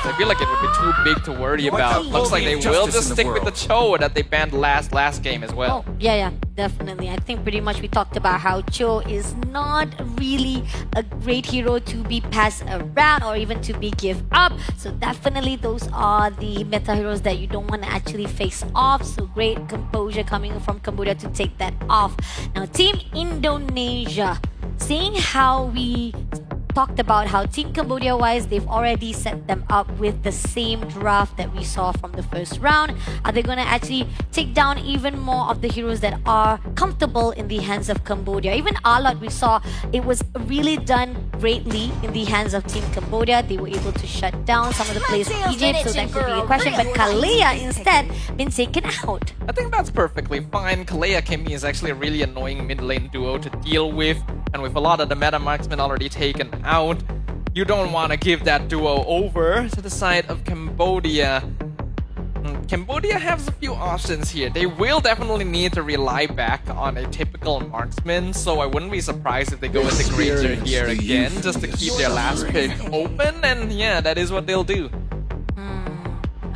I feel like it would be too big to worry about. Looks like they will just stick with the Cho that they banned last game as well. Oh, yeah, definitely. I think pretty much we talked about how Cho is not really a great hero to be passed around or even to be give up. So definitely those are the meta heroes that you don't want to actually face off. So great composure coming from Cambodia to take that off. Now Team Indonesia, seeing how we talked about how Team Cambodia wise, they've already set them up with the same draft that we saw from the first round. Are they going to actually take down even more of the heroes that are comfortable in the hands of Cambodia? Even Alot, we saw it was really done greatly in the hands of Team Cambodia. They were able to shut down some of the players from Egypt, so that could be a question. But Kalea instead been taken out. I think that's perfectly fine. Kalea Kimmy is actually a really annoying mid lane duo to deal with, and with a lot of the meta marksmen already taken out, you don't want to give that duo over to the side of Cambodia. Cambodia has a few options here. They will definitely need to rely back on a typical marksman, so I wouldn't be surprised if they go with the Granger here again just to keep their last pick open, and yeah, that is what they'll do.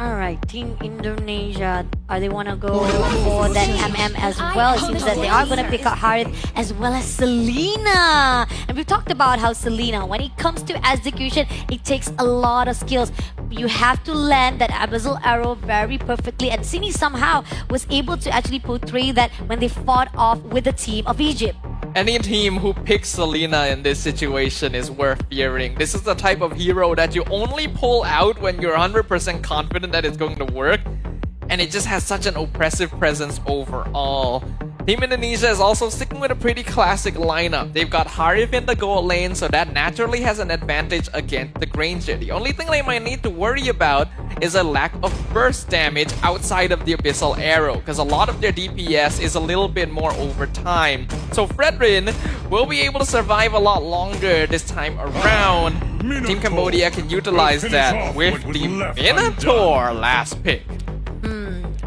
Alright, Team Indonesia, they want to go for that MM as well. It seems that they are going to pick up Harith as well as Selena. And we've talked about how Selena, when it comes to execution, it takes a lot of skills. You have to land that abyssal arrow very perfectly, and Sini somehow was able to actually portray that when they fought off with the team of Egypt. Any team who picks Selena in this situation is worth fearing. This is the type of hero that you only pull out when you're 100% confident that it's going to work, and it just has such an oppressive presence overall. Team Indonesia is also sticking with a pretty classic lineup. They've got Harith in the gold lane, so that naturally has an advantage against the Granger. The only thing they might need to worry about is a lack of burst damage outside of the Abyssal Arrow, because a lot of their DPS is a little bit more over time. So Fredrin will be able to survive a lot longer this time around. Team Cambodia can utilize that with the Minotaur last pick.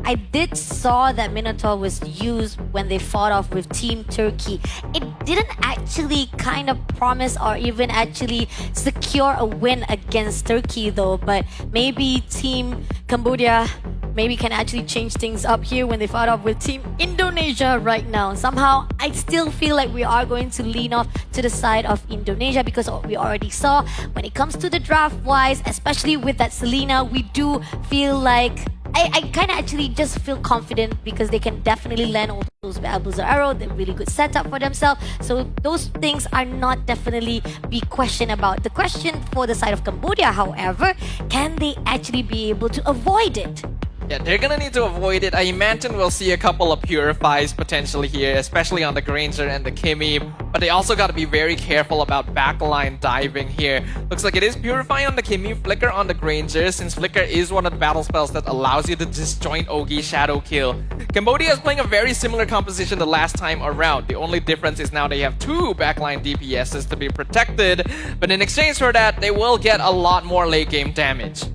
I did saw that Minotaur was used when they fought off with Team Turkey. It didn't actually kind of promise or even actually secure a win against Turkey though, but maybe Team Cambodia maybe can actually change things up here when they fought off with Team Indonesia right now. Somehow, I still feel like we are going to lean off to the side of Indonesia, because we already saw when it comes to the draft-wise, especially with that Selena, we do feel like I kind of actually just feel confident because they can definitely land all those abyssal arrow. They're really good setup for themselves. So those things are not definitely be questioned about. The question for the side of Cambodia, however, can they actually be able to avoid it? Yeah, they're gonna need to avoid it. I imagine we'll see a couple of purifies potentially here, especially on the Granger and the Kimmy. But they also gotta be very careful about backline diving here. Looks like it is Purify on the Kimmy, Flicker on the Granger, since Flicker is one of the battle spells that allows you to disjoint Ogi Shadow Kill. Cambodia is playing a very similar composition the last time around. The only difference is now they have 2 backline DPSs to be protected, but in exchange for that, they will get a lot more late game damage.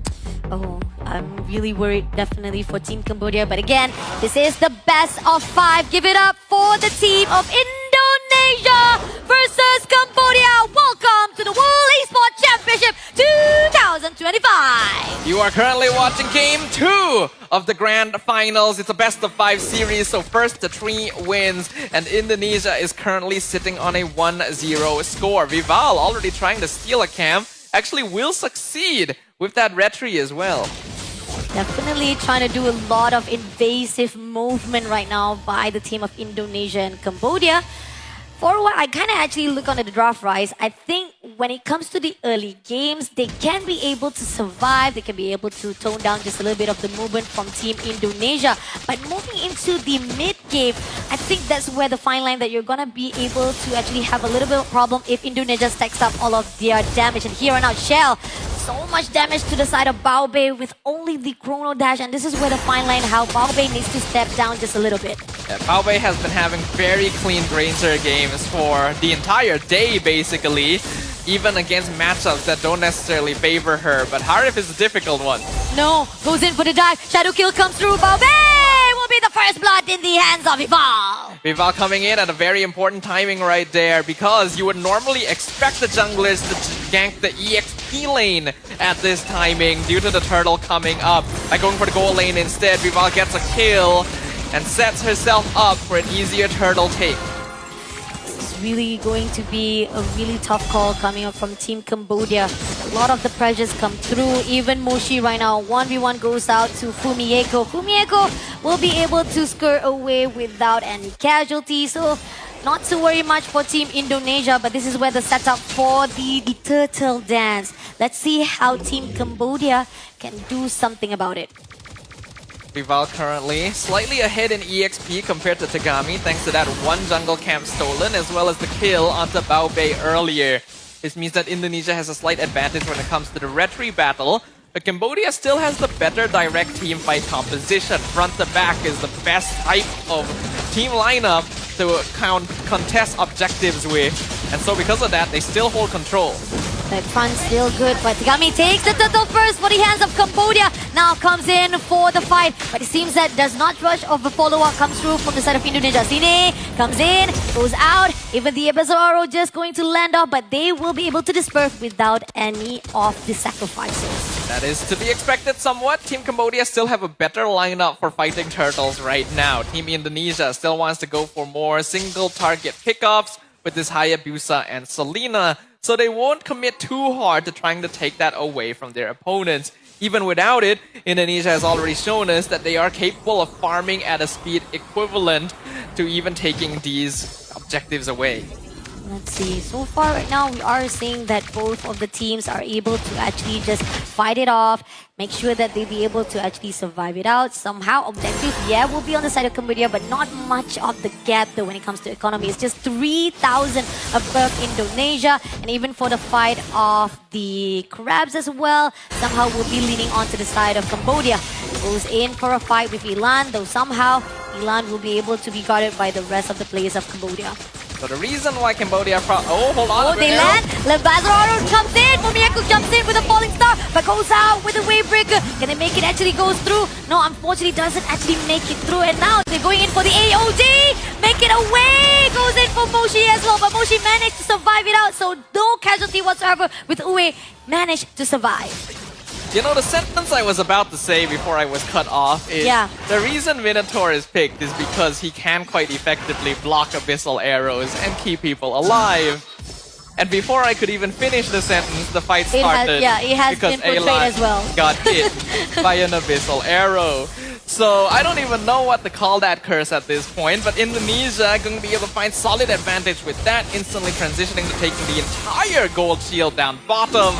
Oh, I'm really worried definitely for Team Cambodia. But again, this is the best of 5. Give it up for the team of Indonesia versus Cambodia. Welcome to the World Esports Championship 2025. You are currently watching Game 2 of the Grand Finals. It's a best of 5 series, so first the 3 wins. And Indonesia is currently sitting on a 1-0 score. Vival already trying to steal a camp. Actually will succeed with that retry as well. Definitely trying to do a lot of invasive movement right now by the team of Indonesia and Cambodia. For what I kind of actually look on the draft rise, I think when it comes to the early games, they can be able to survive. They can be able to tone down just a little bit of the movement from Team Indonesia. But moving into the mid game, I think that's where the fine line that you're going to be able to actually have a little bit of problem if Indonesia stacks up all of their damage. And here and now, Shell, so much damage to the side of Baobei with only the Chrono Dash. And this is where the fine line, how Baobei needs to step down just a little bit. Yeah, Baobei has been having very clean Granger games for the entire day, basically. Even against matchups that don't necessarily favor her. But Harith is a difficult one. No, goes in for the dive. Shadow Kill comes through. Baobei will be be the first blood in the hands of Viva. Viva coming in at a very important timing right there, because you would normally expect the junglers to gank the EXP lane at this timing due to the turtle coming up. By going for the gold lane instead, Viva gets a kill and sets herself up for an easier turtle take. It's really going to be a really tough call coming up from Team Cambodia. A lot of the pressures come through. Even Moshi right now, 1v1 goes out to Fumieko. Fumieko will be able to skirt away without any casualties. So not to worry much for Team Indonesia, but this is where the setup for the turtle dance. Let's see how Team Cambodia can do something about it. Viva currently slightly ahead in EXP compared to Tagami, thanks to that one jungle camp stolen as well as the kill onto Bao Bei earlier. This means that Indonesia has a slight advantage when it comes to the retry battle, but Cambodia still has the better direct team fight composition. Front to back is the best type of team lineup to contest objectives with, and so because of that, they still hold control. That front's still good, but Tagami takes the turtle first for the hands of Cambodia. Now comes in for the fight, but it seems that does not rush of a follow-up comes through from the side of Indonesia. xinnn comes in, goes out. Even the arrow just going to land off, but they will be able to disperse without any of the sacrifices. That is to be expected somewhat. Team Cambodia still have a better lineup for fighting turtles right now. Team Indonesia still wants to go for more single target pickups with this Hayabusa and Selena, so they won't commit too hard to trying to take that away from their opponents. Even without it, Indonesia has already shown us that they are capable of farming at a speed equivalent to even taking these objectives away. Let's see. So far right now, we are seeing that both of the teams are able to actually just fight it off, make sure that they be able to actually survive it out. Somehow, objective, yeah, will be on the side of Cambodia, but not much of the gap though when it comes to economy. It's just 3,000 above Indonesia, and even for the fight of the crabs as well, somehow will be leaning onto the side of Cambodia. Goes in for a fight with Elan, though somehow Elan will be able to be guarded by the rest of the players of Cambodia. So the reason why Cambodia... Oh, hold on. Oh, they land. Lebazararo comes in. Fumieko jumps in with a falling star, but goes out with a wave breaker. Can they make it actually goes through? No, unfortunately doesn't actually make it through. And now they're going in for the AOD. Make it away. Goes in for Moshi as well, but Moshi managed to survive it out. So no casualty whatsoever with Uwe managed to survive. You know, the sentence I was about to say before I was cut off is the reason Minotaur is picked is because he can quite effectively block abyssal arrows and keep people alive. And before I could even finish the sentence, the fight started it has because been portrayed Elan as well. got hit by an abyssal arrow. So I don't even know what to call that curse at this point, but Indonesia going to be able to find solid advantage with that, instantly transitioning to taking the entire gold shield down bottom.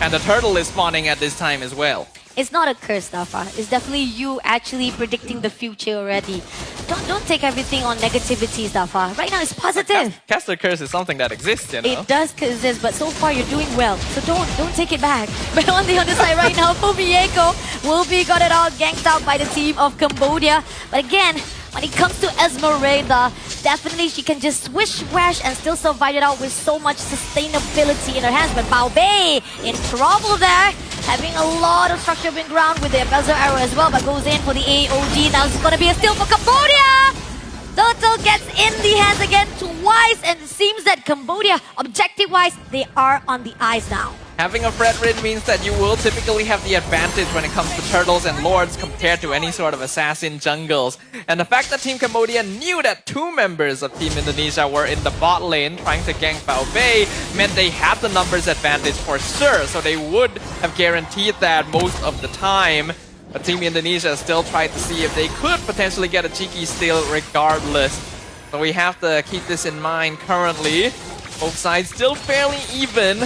And the turtle is spawning at this time as well. It's not a curse, Dafa. It's definitely you actually predicting the future already. Don't take everything on negativities, Dafa. Right now, it's positive. Caster curse is something that exists, you know. It does exist, but so far you're doing well. So don't take it back. But on the other side right now, Fumieko will be got it all ganked out by the team of Cambodia. But again, when it comes to Esmeralda, definitely she can just swish wash and still survive it out with so much sustainability in her hands. But Bao Bei in trouble there, having a lot of structure in ground with the buzzer arrow as well, but goes in for the AOG. Now it's going to be a steal for Cambodia. Turtle gets in the hands again twice, and it seems that Cambodia, objective-wise, they are on the eyes now. Having a Fred Rid means that you will typically have the advantage when it comes to turtles and lords compared to any sort of assassin jungles. And the fact that Team Cambodia knew that two members of Team Indonesia were in the bot lane trying to gank Bao Bei meant they had the numbers advantage for sure, so they would have guaranteed that most of the time. But Team Indonesia still tried to see if they could potentially get a cheeky steal regardless. So we have to keep this in mind currently. Both sides still fairly even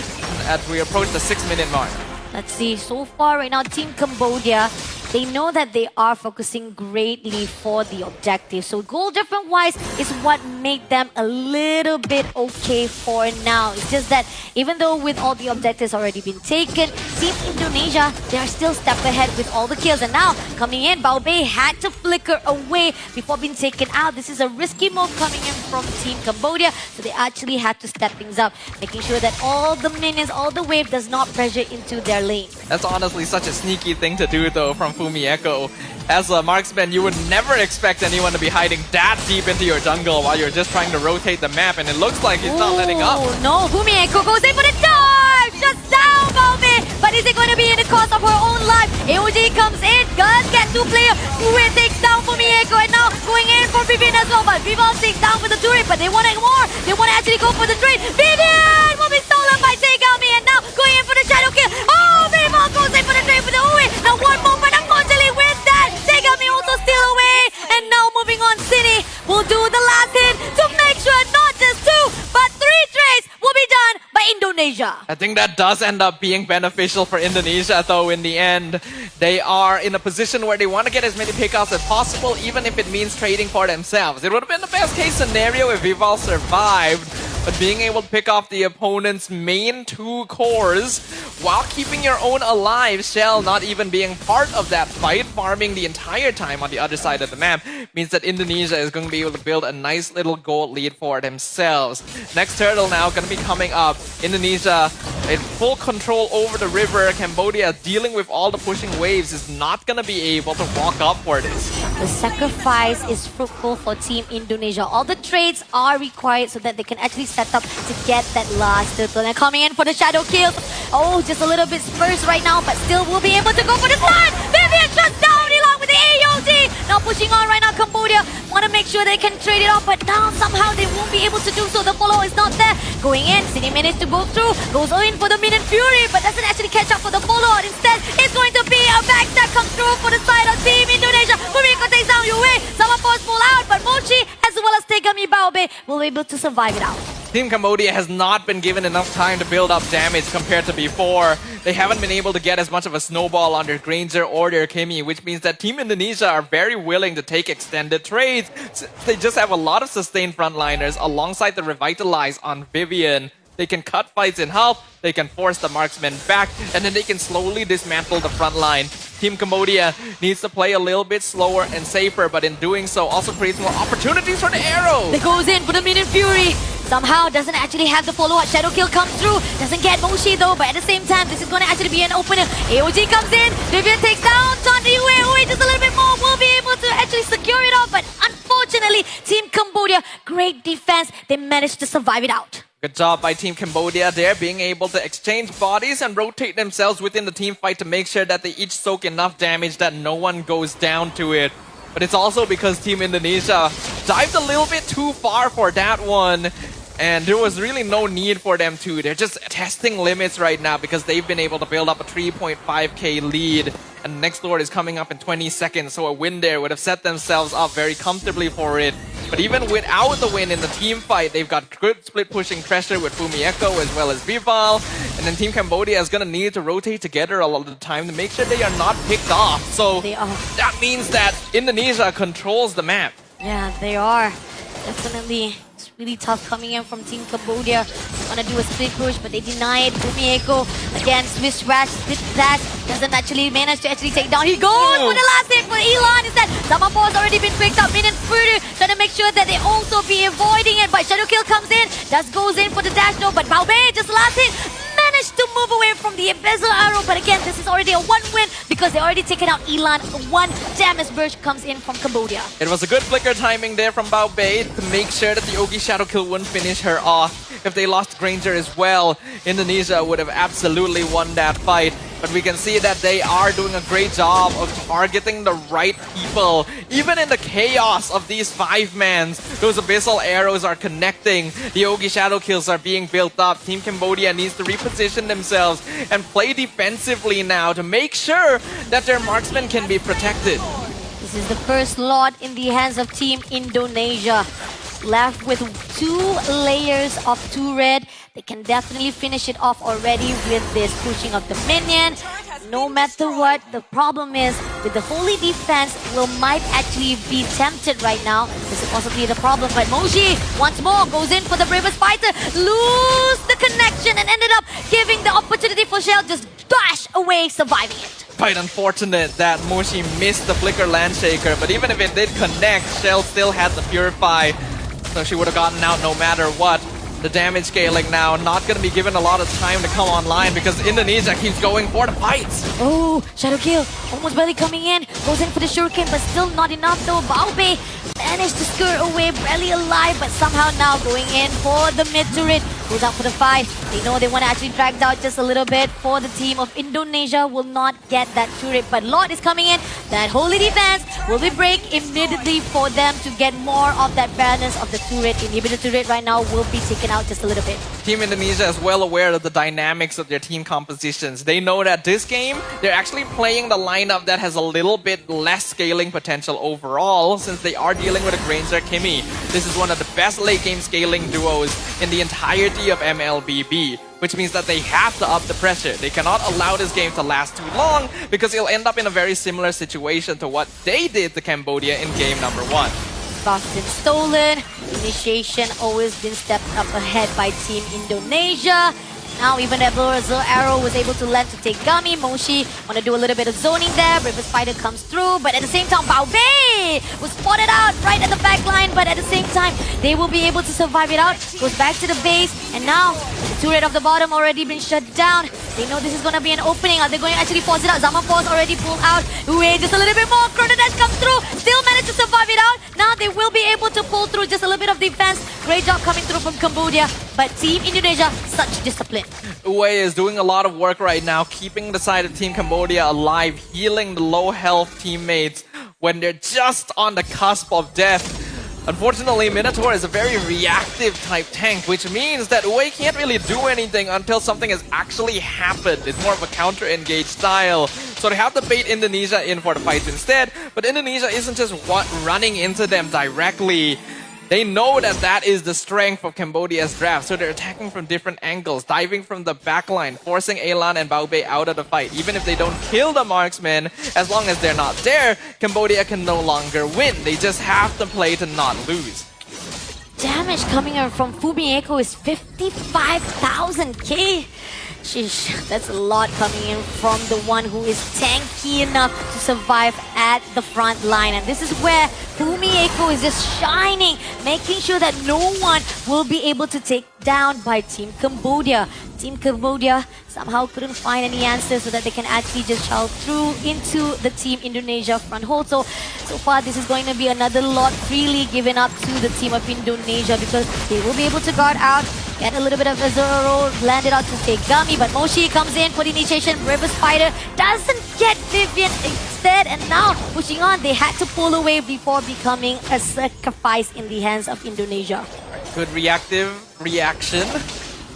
as we approach the 6-minute mark. Let's see, so far right now, Team Cambodia, they know that they are focusing greatly for the objective. So goal difference wise is what made them a little bit okay for now. It's just that even though with all the objectives already been taken, Team Indonesia, they are still step ahead with all the kills. And now coming in, Bao Bei had to flicker away before being taken out. This is a risky move coming in from Team Cambodia. So they actually had to step things up, making sure that all the minions, all the wave does not pressure into their lane. That's honestly such a sneaky thing to do though from Fumieko. As a marksman, you would never expect anyone to be hiding that deep into your jungle while you're just trying to rotate the map, and it looks like he's not letting up. Oh no, Fumieko goes in for the dive! Shuts down Baube! But is it going to be in the cost of her own life? AOG comes in, does get 2-player. Uwe takes down Fumieko, and now going in for vynnn as well. But viva takes down for the turret, but they want it more. They want to actually go for the trade. vynnn will be stolen by Tegami, and now going in for the shadow kill. Oh, viva goes in for the trade for the Uwe. Now one more, but unfortunately with that, Tegami also steal away. And now moving on, City will do the last hit to make sure not just 2, but 3 trades will be done by Indonesia. I think that does end up being beneficial for Indonesia, though, in the end. They are in a position where they want to get as many pickoffs as possible, even if it means trading for themselves. It would have been the best case scenario if Vival survived, but being able to pick off the opponent's main 2 cores while keeping your own alive, Shell not even being part of that fight, farming the entire time on the other side of the map, means that Indonesia is going to be able to build a nice little gold lead for themselves. Next turtle now going to be coming up. Indonesia in full control over the river. Cambodia dealing with all the pushing waves is not going to be able to walk up for this. The sacrifice is fruitful for Team Indonesia. All the trades are required so that they can actually set up to get that last turtle. And coming in for the shadow kill. Oh, just a little bit spursed right now, but still will be able to go for the slide. Vivian shuts down along with the AOG. Now pushing on right now, Cambodia want to make sure they can trade it off, but now somehow they won't be able to do so. The follow is not there. Going in, City managed to go through, goes in for the Minion Fury, but doesn't actually catch up for the follow. Instead, it's going to be a backstab comes through for the side of Team Indonesia. Fumiko takes down Yue. Someone force pull out, but Mochi as well as Tegami Baube will be able to survive it out. Team Cambodia has not been given enough time to build up damage compared to before. They haven't been able to get as much of a snowball on their Granger or their Kimi, which means that Team Indonesia are very willing to take extended trades. They just have a lot of sustained frontliners alongside the Revitalize on Vivian. They can cut fights in half, they can force the marksmen back, and then they can slowly dismantle the front line. Team Cambodia needs to play a little bit slower and safer, but in doing so also creates more opportunities for the arrow. They goes in for the Minion Fury. Somehow doesn't actually have the follow-up. Shadow kill comes through. Doesn't get Moshi though, but at the same time, this is going to actually be an opener. AOG comes in. Vivian takes down Chante Yue. Just a little bit more. Will be able to actually secure it off, but unfortunately, Team Cambodia, great defense. They managed to survive it out. Good job by Team Cambodia there, being able to exchange bodies and rotate themselves within the team fight to make sure that they each soak enough damage that no one goes down to it. But it's also because Team Indonesia dived a little bit too far for that one. And there was really no need for them to. They're just testing limits right now because they've been able to build up a 3.5k lead. And next Lord is coming up in 20 seconds, so a win there would have set themselves up very comfortably for it. But even without the win in the team fight, they've got good split pushing pressure with Fumieko as well as Vival. And then Team Cambodia is going to need to rotate together a lot of the time to make sure they are not picked off. So that means that Indonesia controls the map. Yeah, they are. Definitely. It's really tough coming in from Team Cambodia. Want to do a split push, but they deny it. Fumieko again, Swiss Rash, split dash. Doesn't actually manage to actually take down. He goes for the last hit for Elon. Instead, Samapo has already been picked up. Minion Fury trying to make sure that they also be avoiding it. But Shadow Kill comes in. Just goes in for the dash though. But Baube, just last hit, managed to move away from the embezzle arrow. But again, this is already a 1-win because they already taken out Elon. One damage burst comes in from Cambodia. It was a good flicker timing there from Baube to make sure that the Ogi Shadow Kill wouldn't finish her off. If they lost Granger as well, Indonesia would have absolutely won that fight. But we can see that they are doing a great job of targeting the right people. Even in the chaos of these 5-mans, those abyssal arrows are connecting. The Ogi Shadow Kills are being built up. Team Cambodia needs to reposition themselves and play defensively now to make sure that their marksmen can be protected. This is the first lot in the hands of Team Indonesia. Left with 2 layers of 2 red. They can definitely finish it off already with this pushing of the minion. No matter what, the problem is with the holy defense, will might actually be tempted right now. This is possibly the problem, but Moshi once more goes in for the bravest fighter. Lose the connection and ended up giving the opportunity for Shell just dash away, surviving it. Quite unfortunate that Moshi missed the Flicker Landshaker, but even if it did connect, Shell still had the Purify. So she would have gotten out no matter what. The damage scaling now not going to be given a lot of time to come online because Indonesia keeps going for the fights. Oh, Shadow Kill almost barely coming in. Goes in for the shuriken, but still not enough though. Baobei managed to skirt away, barely alive, but somehow now going in for the mid turret. Goes out for the fight. They know they want to actually drag out just a little bit for the team of Indonesia. Will not get that turret, but Lord is coming in. That holy defense will be break immediately for them to get more of that balance of the turret. Inhibitor turret right now will be taken out just a little bit. Team Indonesia is well aware of the dynamics of their team compositions. They know that this game, they're actually playing the lineup that has a little bit less scaling potential overall since they are dealing with a Granger Kimi. This is one of the best late game scaling duos in the entirety of MLBB, which means that they have to up the pressure. They cannot allow this game to last too long because it'll end up in a very similar situation to what they did to Cambodia in game number 1. Buff's been stolen. Initiation always been stepped up ahead by Team Indonesia. Now even that Brusko arrow was able to land to take Gami. Moshi want to do a little bit of zoning there. River Spider comes through, but at the same time, Baobei was spotted out right at the back line. But at the same time, they will be able to survive it out. Goes back to the base, and now the turret of the bottom already been shut down. They know this is going to be an opening. Are they going to actually force it out? Zaman Force already pulled out. Wait, just a little bit more. Chrono Dash comes through. Still managed to survive it out. Now they will be able to pull through just a little bit of defense. Great job coming through from Cambodia. But Team Indonesia, such discipline. Uwe is doing a lot of work right now, keeping the side of Team Cambodia alive, healing the low health teammates when they're just on the cusp of death. Unfortunately, Minotaur is a very reactive type tank, which means that Uwe can't really do anything until something has actually happened. It's more of a counter-engage style. So they have to bait Indonesia in for the fights instead, but Indonesia isn't just running into them directly. They know that that is the strength of Cambodia's draft, so they're attacking from different angles, diving from the backline, forcing Elan and Baobei out of the fight. Even if they don't kill the marksmen, as long as they're not there, Cambodia can no longer win. They just have to play to not lose. Damage coming in from Fumieko is 55,000k. Sheesh, that's a lot coming in from the one who is tanky enough to survive at the front line. And this is where Fumieko is just shining, making sure that no one will be able to take down by Team Cambodia. Team Cambodia somehow couldn't find any answers so that they can actually just shell through into the Team Indonesia front hold. So far this is going to be another lot freely given up to the team of Indonesia because they will be able to guard out, get a little bit of Azuro, land it out to take Gami, but Moshi comes in for the initiation. River Spider doesn't get Vivian instead, and now pushing on, they had to pull away before becoming a sacrifice in the hands of Indonesia. Good reactive reaction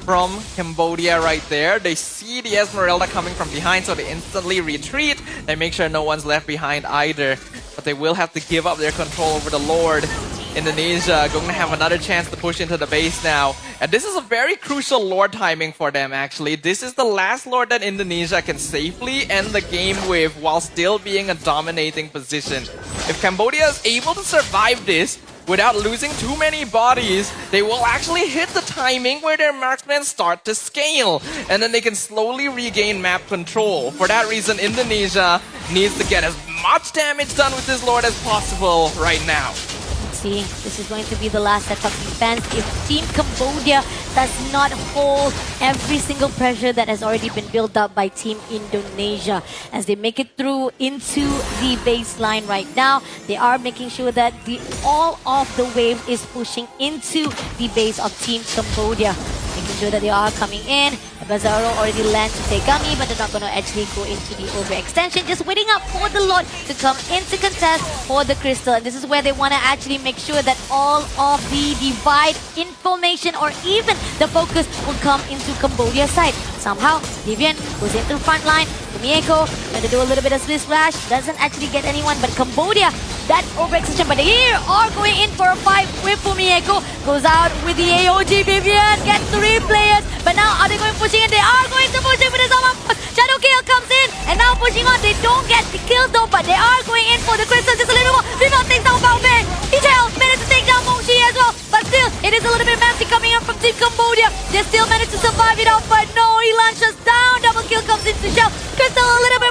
from Cambodia right there. They see the Esmeralda coming from behind, so they instantly retreat. They make sure no one's left behind either, but they will have to give up their control over the Lord. Indonesia going to have another chance to push into the base now. And this is a very crucial Lord timing for them, actually. This is the last Lord that Indonesia can safely end the game with while still being a dominating position. If Cambodia is able to survive this without losing too many bodies, they will actually hit the timing where their marksmen start to scale. And then they can slowly regain map control. For that reason, Indonesia needs to get as much damage done with this Lord as possible right now. See, this is going to be the last set of defense if Team Cambodia does not hold every single pressure that has already been built up by Team Indonesia. As they make it through into the baseline right now, they are making sure that all of the wave is pushing into the base of Team Cambodia. Making sure that they are coming in. Bazaro already lands to take Gami, but they're not going to actually go into the overextension. Just waiting up for the Lord to come into contest for the crystal. And this is where they want to actually make sure that all of the divide information or even the focus will come into Cambodia's side. Somehow, Vivian goes into the front line. Fumieko trying to do a little bit of Swiss Flash. Doesn't actually get anyone, but Cambodia, that overextension. But here are going in for a fight with Fumieko. Goes out with the AOG. Vivian gets 3 players. But now are they going pushing in? They are going to push in with the Zaman Force. Shadow Kill comes in. And now pushing on. They don't get the kill though, but they are going in for the crystal just a little more. Viva takes down Baobei. EJL managed to take down Moshi as well. But still, it is a little bit messy coming up from Team Cambodia. They still managed to survive it off, but no, he launches down. Double kill comes into Shell. Crystal a little bit